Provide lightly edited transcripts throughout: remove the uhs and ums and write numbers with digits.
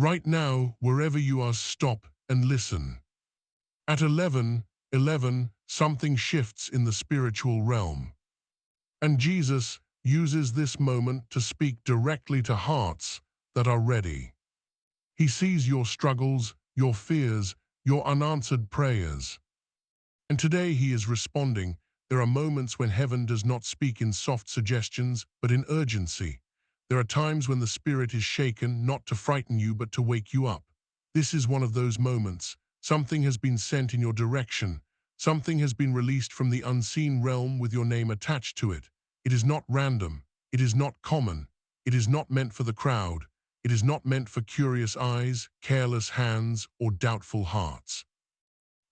Right now, wherever you are, stop and listen. At 11:11, something shifts in the spiritual realm. And Jesus uses this moment to speak directly to hearts that are ready. He sees your struggles, your fears, your unanswered prayers. And today he is responding. There are moments when heaven does not speak in soft suggestions, but in urgency. There are times when the Spirit is shaken, not to frighten you, but to wake you up. This is one of those moments. Something has been sent in your direction. Something has been released from the unseen realm with your name attached to it. It is not random. It is not common. It is not meant for the crowd. It is not meant for curious eyes, careless hands, or doubtful hearts.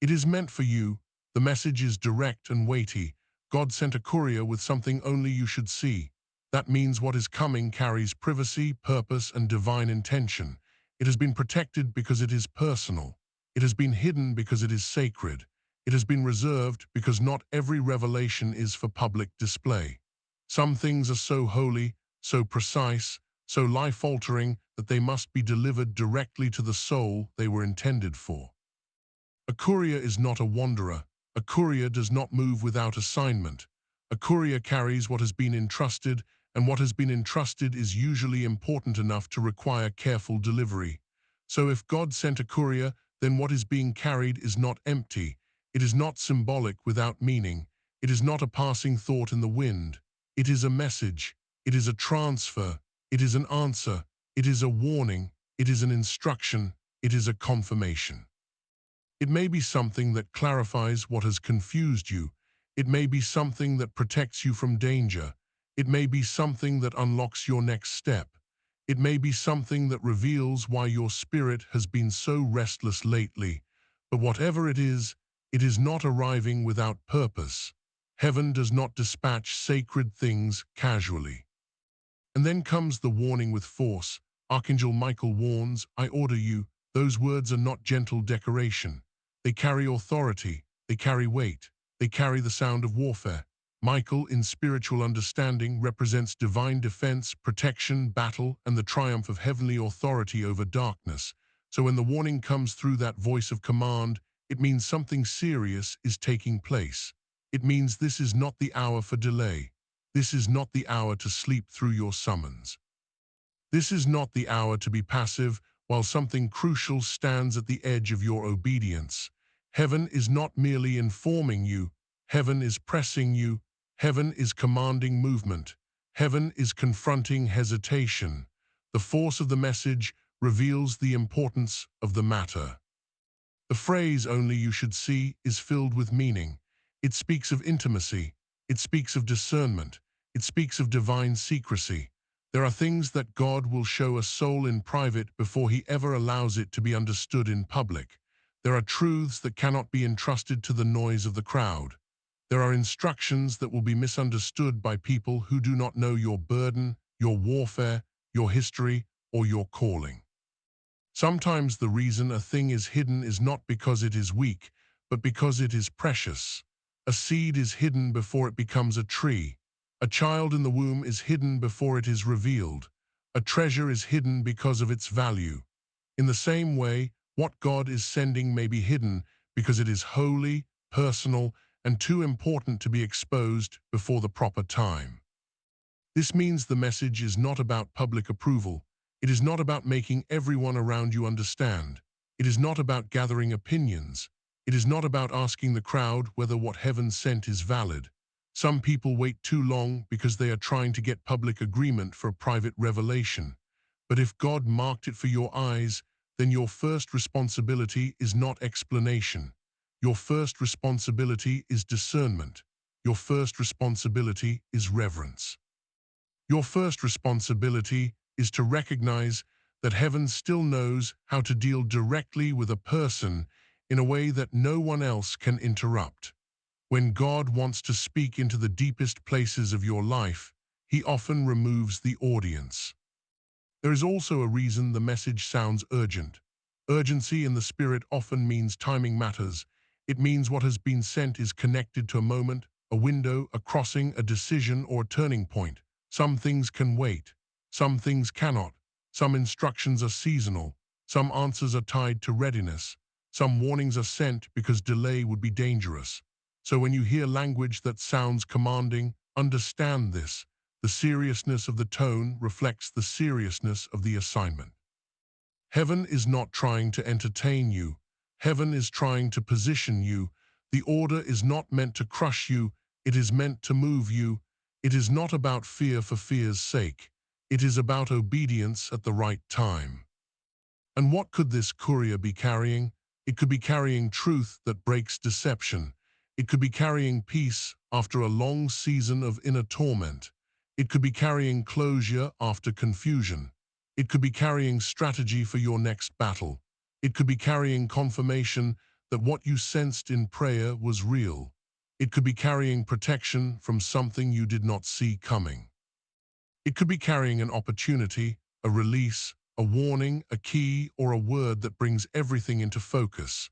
It is meant for you. The message is direct and weighty. God sent a courier with something only you should see. That means what is coming carries privacy, purpose, and divine intention. It has been protected because it is personal. It has been hidden because it is sacred. It has been reserved because not every revelation is for public display. Some things are so holy, so precise, so life-altering that they must be delivered directly to the soul they were intended for. A courier is not a wanderer. A courier does not move without assignment. A courier carries what has been entrusted, and what has been entrusted is usually important enough to require careful delivery. So if God sent a courier, then what is being carried is not empty. It is not symbolic without meaning. It is not a passing thought in the wind. It is a message. It is a transfer. It is an answer. It is a warning. It is an instruction. It is a confirmation. It may be something that clarifies what has confused you. It may be something that protects you from danger. It may be something that unlocks your next step. It may be something that reveals why your spirit has been so restless lately. But whatever it is not arriving without purpose. Heaven does not dispatch sacred things casually. And then comes the warning with force. Archangel Michael warns, "I order you." Those words are not gentle decoration. They carry authority, they carry weight, they carry the sound of warfare. Michael, in spiritual understanding, represents divine defense, protection, battle, and the triumph of heavenly authority over darkness. So when the warning comes through that voice of command, it means something serious is taking place. It means this is not the hour for delay. This is not the hour to sleep through your summons. This is not the hour to be passive while something crucial stands at the edge of your obedience. Heaven is not merely informing you. Heaven is pressing you. Heaven is commanding movement. Heaven is confronting hesitation. The force of the message reveals the importance of the matter. The phrase "only you should see" is filled with meaning. It speaks of intimacy. It speaks of discernment. It speaks of divine secrecy. There are things that God will show a soul in private before he ever allows it to be understood in public. There are truths that cannot be entrusted to the noise of the crowd. There are instructions that will be misunderstood by people who do not know your burden, your warfare, your history, or your calling. Sometimes the reason a thing is hidden is not because it is weak, but because it is precious. A seed is hidden before it becomes a tree. A child in the womb is hidden before it is revealed. A treasure is hidden because of its value. In the same way, what God is sending may be hidden because it is holy, personal, and too important to be exposed before the proper time. This means the message is not about public approval. It is not about making everyone around you understand. It is not about gathering opinions. It is not about asking the crowd whether what heaven sent is valid. Some people wait too long because they are trying to get public agreement for a private revelation. But if God marked it for your eyes, then your first responsibility is not explanation. Your first responsibility is discernment. Your first responsibility is reverence. Your first responsibility is to recognize that heaven still knows how to deal directly with a person in a way that no one else can interrupt. When God wants to speak into the deepest places of your life, he often removes the audience. There is also a reason the message sounds urgent. Urgency in the spirit often means timing matters. It means what has been sent is connected to a moment, a window, a crossing, a decision, or a turning point. Some things can wait. Some things cannot. Some instructions are seasonal. Some answers are tied to readiness. Some warnings are sent because delay would be dangerous. So when you hear language that sounds commanding, understand this. The seriousness of the tone reflects the seriousness of the assignment. Heaven is not trying to entertain you. Heaven is trying to position you. The order is not meant to crush you. It is meant to move you. It is not about fear for fear's sake. It is about obedience at the right time. And what could this courier be carrying? It could be carrying truth that breaks deception. It could be carrying peace after a long season of inner torment. It could be carrying closure after confusion. It could be carrying strategy for your next battle. It could be carrying confirmation that what you sensed in prayer was real. It could be carrying protection from something you did not see coming. It could be carrying an opportunity, a release, a warning, a key, or a word that brings everything into focus.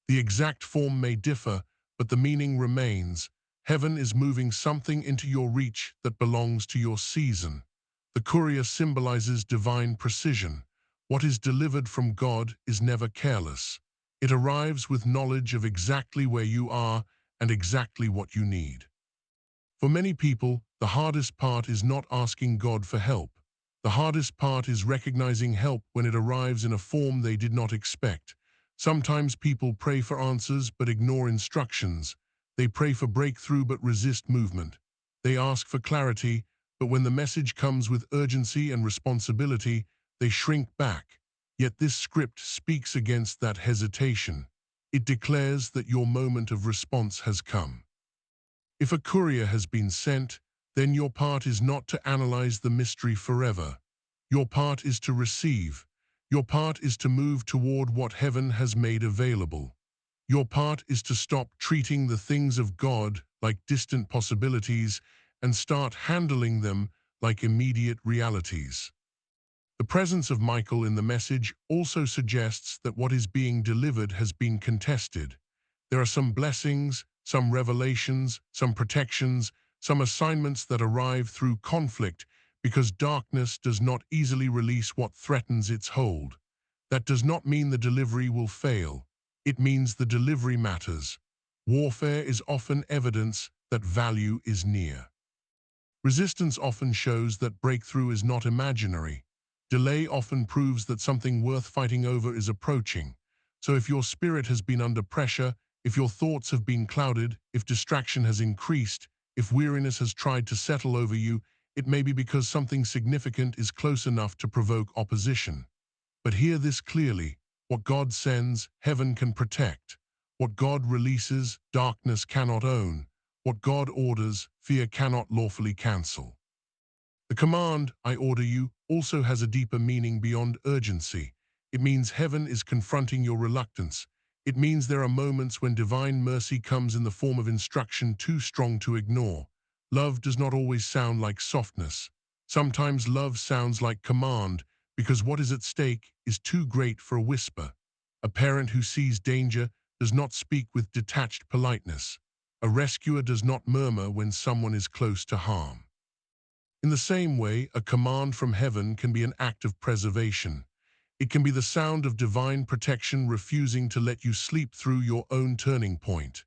The exact form may differ, but the meaning remains. Heaven is moving something into your reach that belongs to your season. The courier symbolizes divine precision. What is delivered from God is never careless. It arrives with knowledge of exactly where you are and exactly what you need. For many people, the hardest part is not asking God for help. The hardest part is recognizing help when it arrives in a form they did not expect. Sometimes people pray for answers but ignore instructions. They pray for breakthrough but resist movement. They ask for clarity, but when the message comes with urgency and responsibility, they shrink back. Yet this script speaks against that hesitation. It declares that your moment of response has come. If a courier has been sent, then your part is not to analyze the mystery forever. Your part is to receive. Your part is to move toward what heaven has made available. Your part is to stop treating the things of God like distant possibilities and start handling them like immediate realities. The presence of Michael in the message also suggests that what is being delivered has been contested. There are some blessings, some revelations, some protections, some assignments that arrive through conflict because darkness does not easily release what threatens its hold. That does not mean the delivery will fail. It means the delivery matters. Warfare is often evidence that value is near. Resistance often shows that breakthrough is not imaginary. Delay often proves that something worth fighting over is approaching. So if your spirit has been under pressure, if your thoughts have been clouded, if distraction has increased, if weariness has tried to settle over you, it may be because something significant is close enough to provoke opposition. But hear this clearly: what God sends, heaven can protect. What God releases, darkness cannot own. What God orders, fear cannot lawfully cancel. The command, "I order you," also has a deeper meaning beyond urgency. It means heaven is confronting your reluctance. It means there are moments when divine mercy comes in the form of instruction too strong to ignore. Love does not always sound like softness. Sometimes love sounds like command, because what is at stake is too great for a whisper. A parent who sees danger does not speak with detached politeness. A rescuer does not murmur when someone is close to harm. In the same way, a command from heaven can be an act of preservation. It can be the sound of divine protection refusing to let you sleep through your own turning point.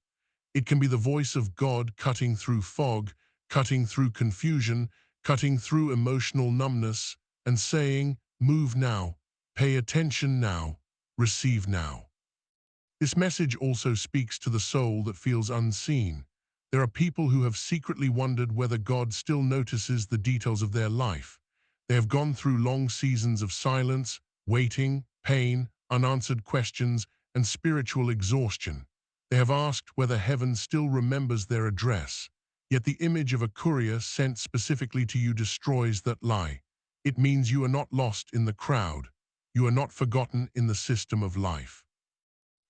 It can be the voice of God cutting through fog, cutting through confusion, cutting through emotional numbness, and saying, "Move now, pay attention now, receive now." This message also speaks to the soul that feels unseen. There are people who have secretly wondered whether God still notices the details of their life. They have gone through long seasons of silence, waiting, pain, unanswered questions, and spiritual exhaustion. They have asked whether heaven still remembers their address. Yet the image of a courier sent specifically to you destroys that lie. It means you are not lost in the crowd. You are not forgotten in the system of life.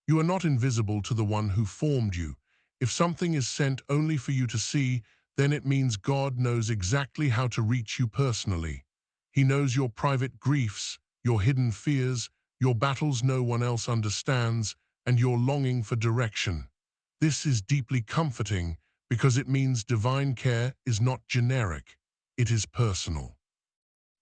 You are not invisible to the one who formed you. If something is sent only for you to see, then it means God knows exactly how to reach you personally. He knows your private griefs, your hidden fears, your battles no one else understands, and your longing for direction. This is deeply comforting because it means divine care is not generic, it is personal.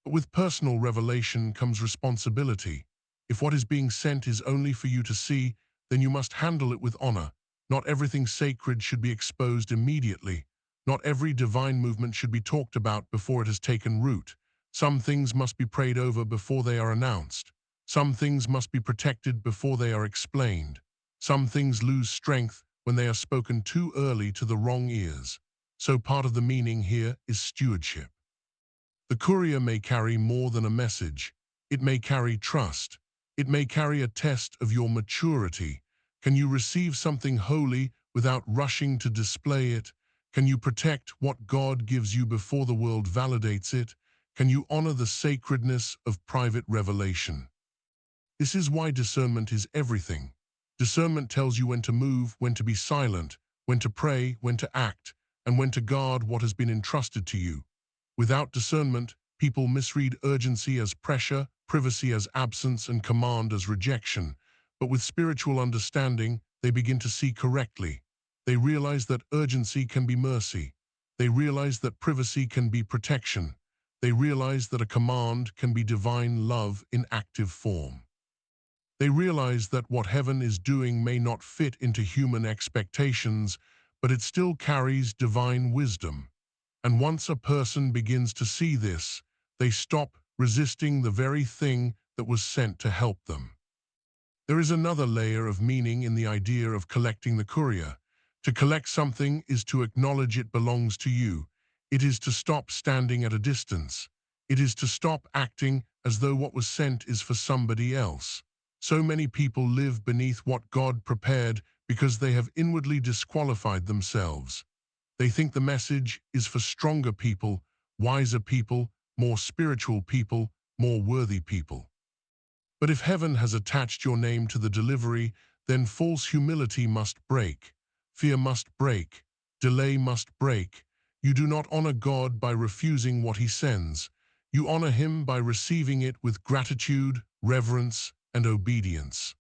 But with personal revelation comes responsibility. If what is being sent is only for you to see, then you must handle it with honor. Not everything sacred should be exposed immediately. Not every divine movement should be talked about before it has taken root. Some things must be prayed over before they are announced. Some things must be protected before they are explained. Some things lose strength when they are spoken too early to the wrong ears. So part of the meaning here is stewardship. The courier may carry more than a message. It may carry trust. It may carry a test of your maturity. Can you receive something holy without rushing to display it? Can you protect what God gives you before the world validates it? Can you honor the sacredness of private revelation? This is why discernment is everything. Discernment tells you when to move, when to be silent, when to pray, when to act, and when to guard what has been entrusted to you. Without discernment, people misread urgency as pressure, privacy as absence, and command as rejection. But with spiritual understanding, they begin to see correctly. They realize that urgency can be mercy. They realize that privacy can be protection. They realize that a command can be divine love in active form. They realize that what heaven is doing may not fit into human expectations, but it still carries divine wisdom. And once a person begins to see this, they stop resisting the very thing that was sent to help them. There is another layer of meaning in the idea of collecting the courier. To collect something is to acknowledge it belongs to you. It is to stop standing at a distance. It is to stop acting as though what was sent is for somebody else. So many people live beneath what God prepared because they have inwardly disqualified themselves. They think the message is for stronger people, wiser people, more spiritual people, more worthy people. But if heaven has attached your name to the delivery, then false humility must break, fear must break, delay must break. You do not honor God by refusing what he sends. You honor him by receiving it with gratitude, reverence, and obedience.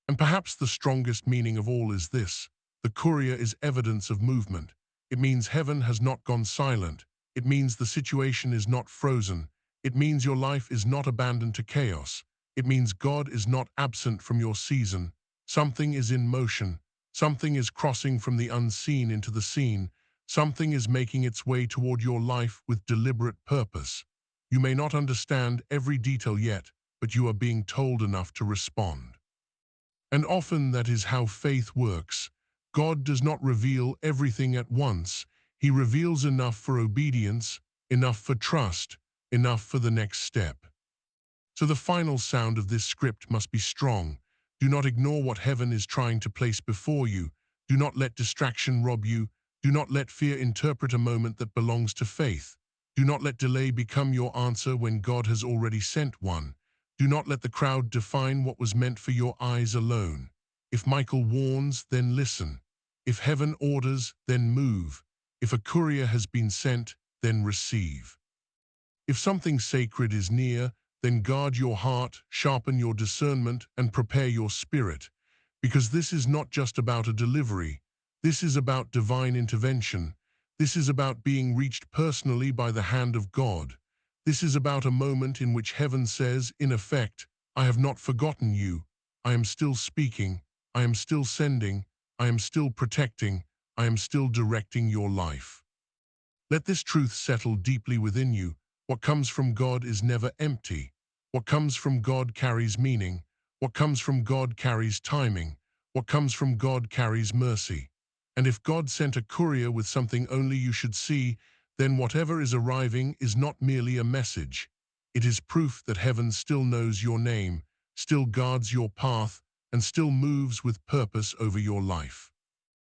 And perhaps the strongest meaning of all is this: the courier is evidence of movement. It means heaven has not gone silent. It means the situation is not frozen. It means your life is not abandoned to chaos. It means God is not absent from your season. Something is in motion. Something is crossing from the unseen into the seen. Something is making its way toward your life with deliberate purpose. You may not understand every detail yet, but you are being told enough to respond. And often that is how faith works. God does not reveal everything at once. He reveals enough for obedience, enough for trust, enough for the next step. So the final sound of this script must be strong. Do not ignore what heaven is trying to place before you. Do not let distraction rob you. Do not let fear interpret a moment that belongs to faith. Do not let delay become your answer when God has already sent one. Do not let the crowd define what was meant for your eyes alone. If Michael warns, then listen. If heaven orders, then move. If a courier has been sent, then receive. If something sacred is near, then guard your heart, sharpen your discernment, and prepare your spirit. Because this is not just about a delivery. This is about divine intervention. This is about being reached personally by the hand of God. This is about a moment in which heaven says, in effect, I have not forgotten you. I am still speaking. I am still sending. I am still protecting. I am still directing your life. Let this truth settle deeply within you. What comes from God is never empty. What comes from God carries meaning. What comes from God carries timing. What comes from God carries mercy. And if God sent a courier with something only you should see, then whatever is arriving is not merely a message. It is proof that heaven still knows your name, still guards your path, and still moves with purpose over your life.